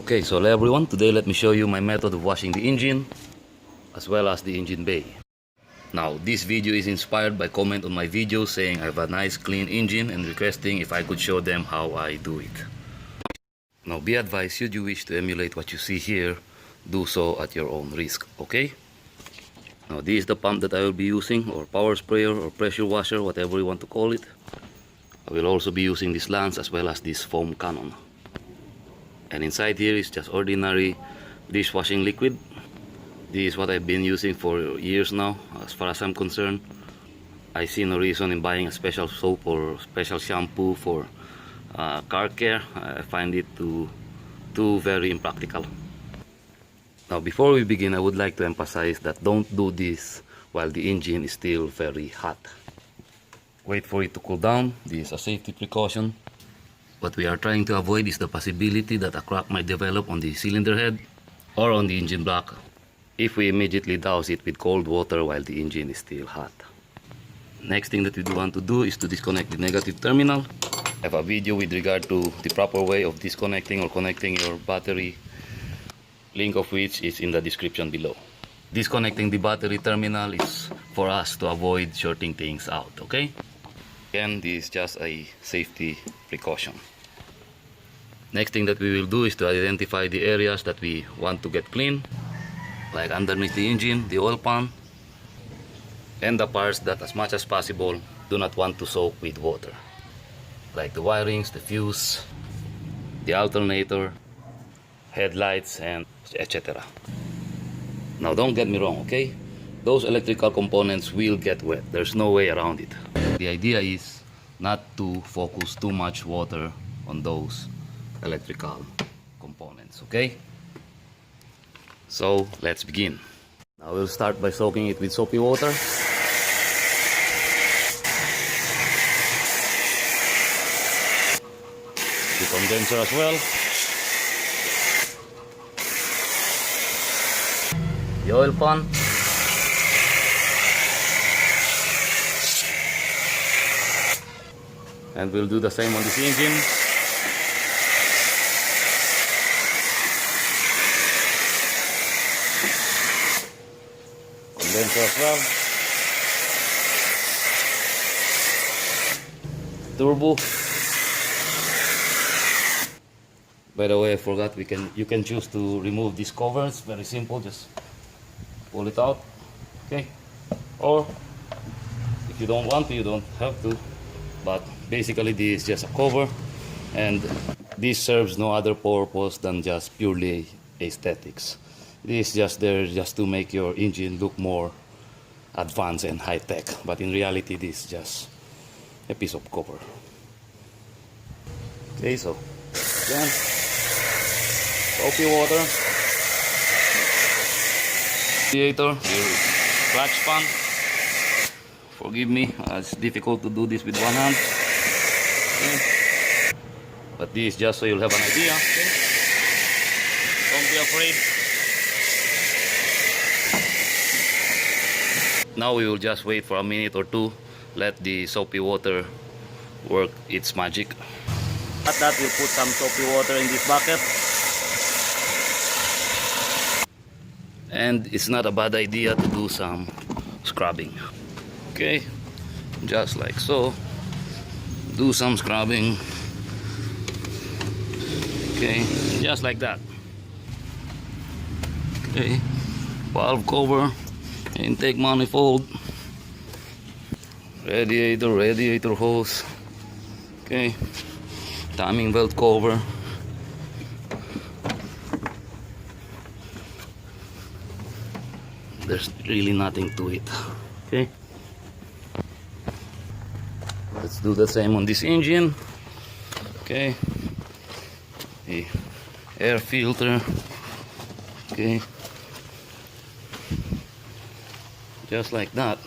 Okay, so hello everyone, today let me show you my method of washing the engine as well as the engine bay. Now this video is inspired by comment on my video saying I have a nice clean engine and requesting if I could show them how I do it. Now be advised, should you wish to emulate what you see here, do so at your own risk, okay? Now this is the pump that I will be using, or power sprayer or pressure washer, whatever you want to call it. I will also be using this lance as well as this foam cannon. And inside here is just ordinary dishwashing liquid. This is what I've been using for years now, as far as I'm concerned. I see no reason in buying a special soap or special shampoo for car care. I find it too very impractical. Now before we begin, I would like to emphasize that don't do this while the engine is still very hot. Wait for it to cool down. This is a safety precaution. What we are trying to avoid is the possibility that a crack might develop on the cylinder head or on the engine block if we immediately douse it with cold water while the engine is still hot. Next thing that we do want to do is to disconnect the negative terminal. I have a video with regard to the proper way of disconnecting or connecting your battery, link of which is in the description below. Disconnecting the battery terminal is for us to avoid shorting things out, okay? Again, this is just a safety precaution. Next thing that we will do is to identify the areas that we want to get clean, like underneath the engine, the oil pan, and the parts that as much as possible do not want to soak with water, like the wirings, the fuse, the alternator, headlights, and etc. Now don't get me wrong, okay? Those electrical components will get wet. There's no way around it. The idea is not to focus too much water on those electrical components, okay? So let's begin. Now we'll start by soaking it with soapy water. The condenser as well. The oil pan. And we'll do the same on this engine. Condenser as well. Turbo. By the way, I forgot, you can choose to remove this cover. It's very simple, just pull it out, okay? Or if you don't want to, you don't have to. But basically this is just a cover, and this serves no other purpose than just purely aesthetics. This is just there just to make your engine look more advanced and high-tech, but in reality this is just a piece of cover. Okay, so again, soapy water, radiator, your clutch pan. Forgive me, it's difficult to do this with one hand. Okay. But this is just so you'll have an idea. Okay. Don't be afraid. Now we will just wait for a minute or two, let the soapy water work its magic. At that, we'll put some soapy water in this bucket. And it's not a bad idea to do some scrubbing. Okay, just like so. Do some scrubbing. Okay, just like that. Okay, valve cover, intake manifold, radiator hose. Okay, timing belt cover. There's really nothing to it. Okay. Let's do the same on this engine. Okay. The air filter. Okay. Just like that.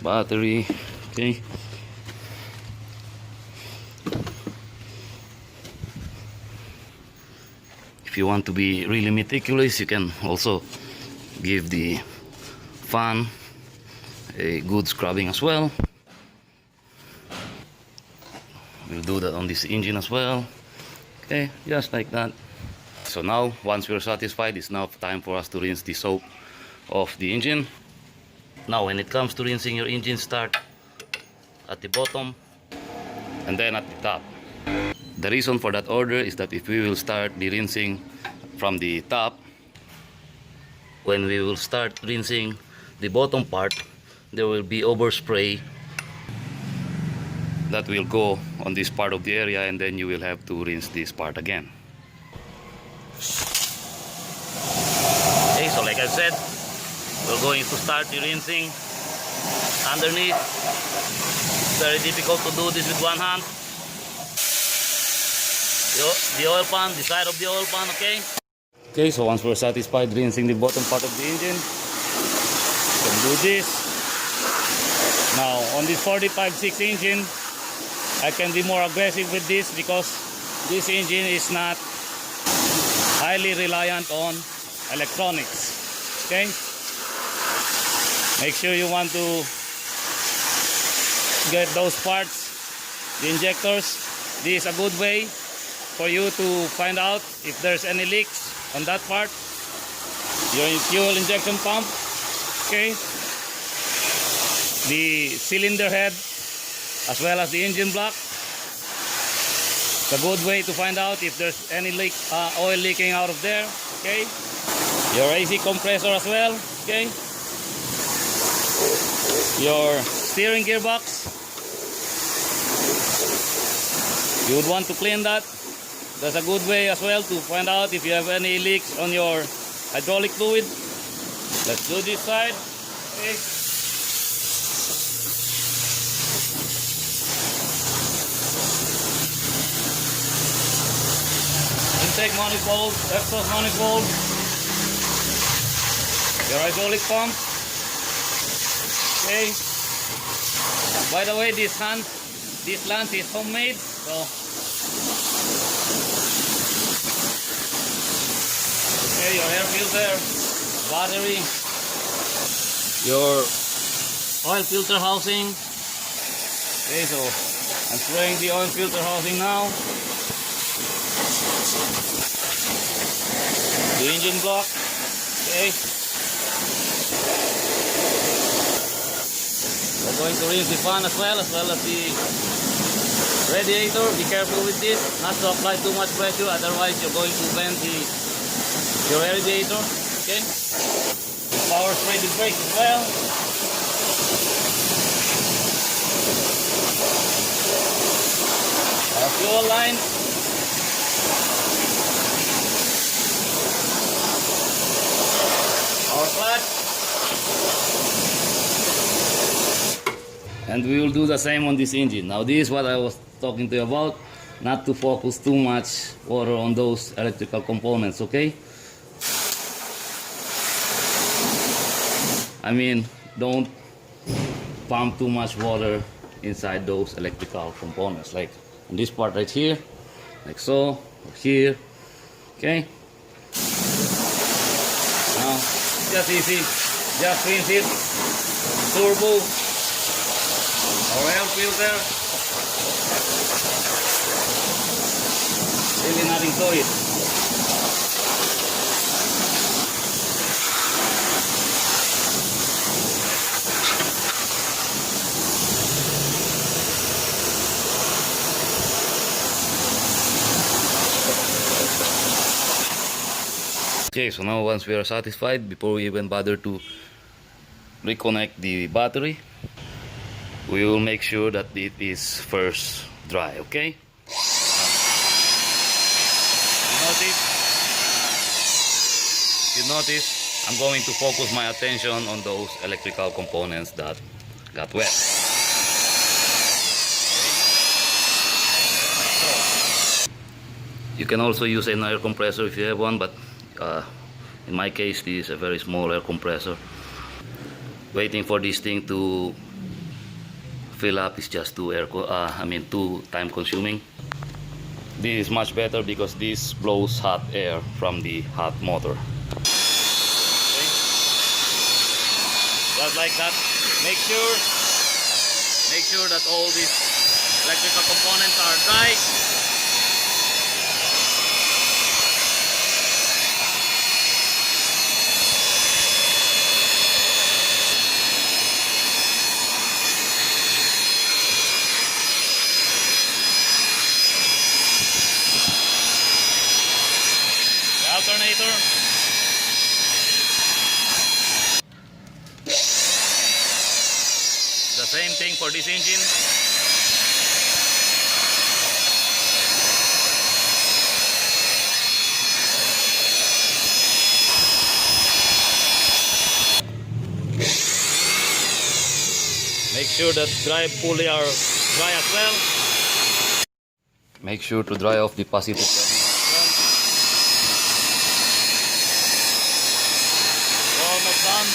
Battery. Okay. If you want to be really meticulous, you can also give the fan a good scrubbing as well. We'll do that on this engine as well. Okay, just like that. So now, once we're satisfied, it's now time for us to rinse the soap off the engine. Now, when it comes to rinsing your engine, start at the bottom and then at the top. The reason for that order is that if we will start the rinsing from the top, when we will start rinsing the bottom part, there will be overspray that will go on this part of the area, and then you will have to rinse this part again. Okay, so like I said, we're going to start the rinsing underneath. It's very difficult to do this with one hand. The oil pan, the side of the oil pan, okay? Okay, so once we're satisfied rinsing the bottom part of the engine, we can do this. Now, on this 45.6 engine, I can be more aggressive with this because this engine is not highly reliant on electronics. Okay? Make sure you want to get those parts, the injectors. This is a good way for you to find out if there's any leaks on that part. Your fuel injection pump, okay, the cylinder head, as well as the engine block. It's a good way to find out if there's any leak, oil leaking out of there. Okay, your AC compressor as well. Okay, your steering gearbox, you would want to clean that. That's a good way as well to find out if you have any leaks on your hydraulic fluid. Let's do this side. Okay. Intake manifold, exhaust manifold, your hydraulic pump. Okay. By the way, this lance is homemade, so okay, your air filter, battery, your oil filter housing. Okay, so I'm spraying the oil filter housing now. The engine block. Okay. We're going to rinse the fan as well as the radiator. Be careful with this, not to apply too much pressure, otherwise you're going to bend your radiator. Okay. Power spray the brakes as well. Our fuel line. Our clutch. And we will do the same on this engine. Now this is what I was talking to you about, not to focus too much water on those electrical components, okay? I mean, don't pump too much water inside those electrical components, like on this part right here, like so, or here, okay? Now, just easy, just rinse it, turbo, or air filter, really nothing to it. Okay, so now once we are satisfied, before we even bother to reconnect the battery, we will make sure that it is first dry, okay? You notice, I'm going to focus my attention on those electrical components that got wet. You can also use an air compressor if you have one, but in my case, this is a very small air compressor. Waiting for this thing to fill up is just too time consuming. This is much better because this blows hot air from the hot motor. Okay. Just like that. Make sure that all these electrical components are dry. The alternator. The same thing for this engine. Make sure that drive pulley are dry as well. Make sure to dry off the positive terminal as well. We're almost done.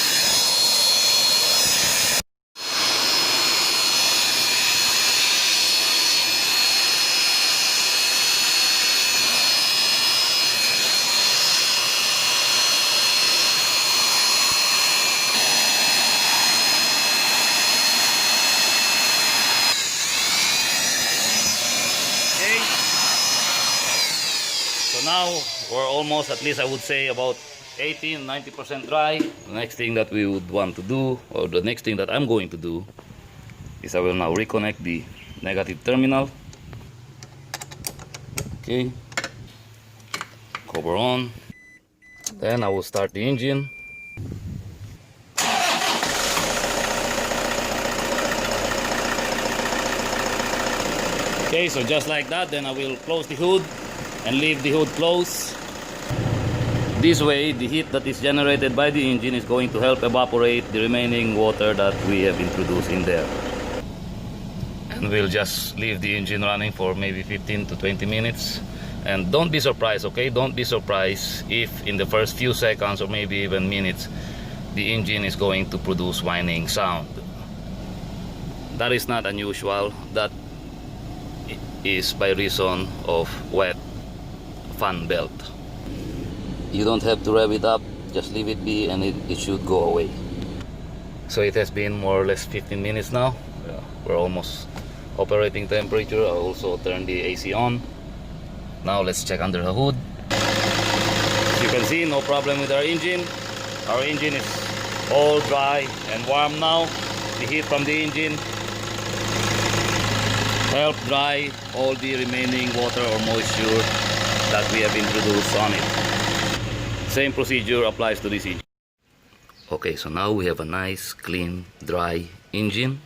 So now we're almost, at least I would say, about 80-90% dry. The next thing that we would want to do, or the next thing that I'm going to do, is I will now reconnect the negative terminal. Okay, cover on. Then I will start the engine. Okay, so just like that, then I will close the hood and leave the hood closed. This way, the heat that is generated by the engine is going to help evaporate the remaining water that we have introduced in there. And we'll just leave the engine running for maybe 15 to 20 minutes. And don't be surprised, okay? Don't be surprised if in the first few seconds or maybe even minutes, the engine is going to produce whining sound. That is not unusual. That is by reason of wet fan belt. You don't have to rev it up, just leave it be and it should go away. So it has been more or less 15 minutes now. We're almost operating temperature. I also turned the AC on. Now let's check under the hood. As you can see, no problem with our engine. Our engine is all dry and warm now. The heat from the engine helped dry all the remaining water or moisture that we have introduced on it. Same procedure applies to this engine. Okay, so now we have a nice, clean, dry engine.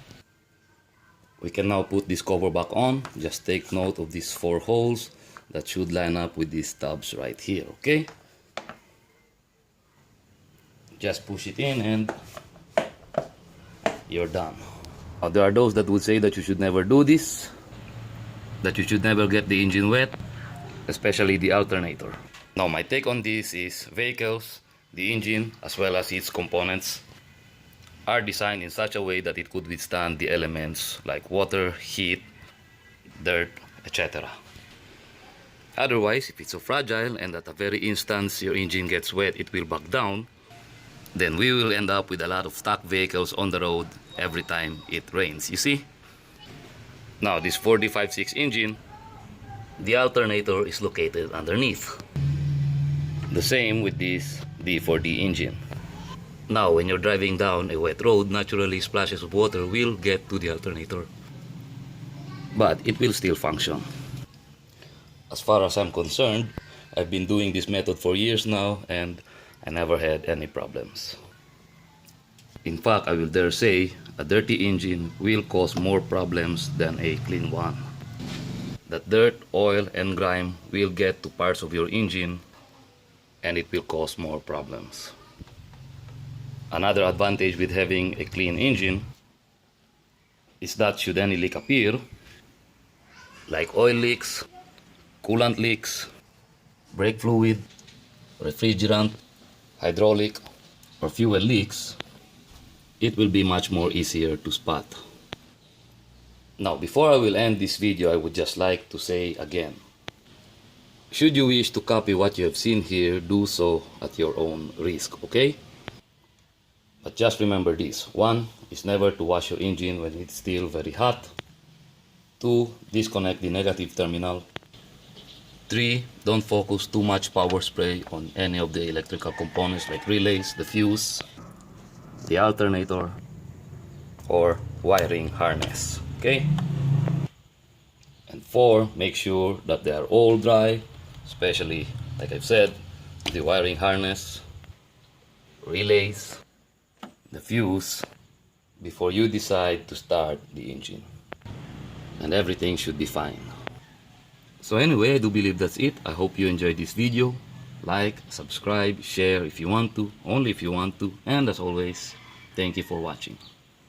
We can now put this cover back on. Just take note of these 4 holes that should line up with these tabs right here, okay? Just push it in and you're done. Now, there are those that would say that you should never do this, that you should never get the engine wet, especially the alternator. Now, my take on this is vehicles, the engine, as well as its components, are designed in such a way that it could withstand the elements like water, heat, dirt, etc. Otherwise, if it's so fragile and at the very instant your engine gets wet, it will back down, then we will end up with a lot of stock vehicles on the road every time it rains, you see? Now, this 4D56 engine, the alternator is located underneath. The same with this D4D engine. Now, when you're driving down a wet road, naturally splashes of water will get to the alternator, but it will still function. As far as I'm concerned, I've been doing this method for years now and I never had any problems. In fact, I will dare say a dirty engine will cause more problems than a clean one. That dirt, oil, and grime will get to parts of your engine and it will cause more problems. Another advantage with having a clean engine is that should any leak appear, like oil leaks, coolant leaks, brake fluid, refrigerant, hydraulic, or fuel leaks, it will be much more easier to spot. Now, before I will end this video, I would just like to say again, should you wish to copy what you have seen here, do so at your own risk, okay? But just remember this. 1 is never to wash your engine when it's still very hot. 2. Disconnect the negative terminal. 3. Don't focus too much power spray on any of the electrical components like relays, the fuse, the alternator, or wiring harness. Okay? And 4. Make sure that they are all dry, especially, like I've said, the wiring harness, relays, the fuse, before you decide to start the engine. And everything should be fine. So anyway, I do believe that's it. I hope you enjoyed this video. Like, subscribe, share if you want to, only if you want to. And as always, thank you for watching.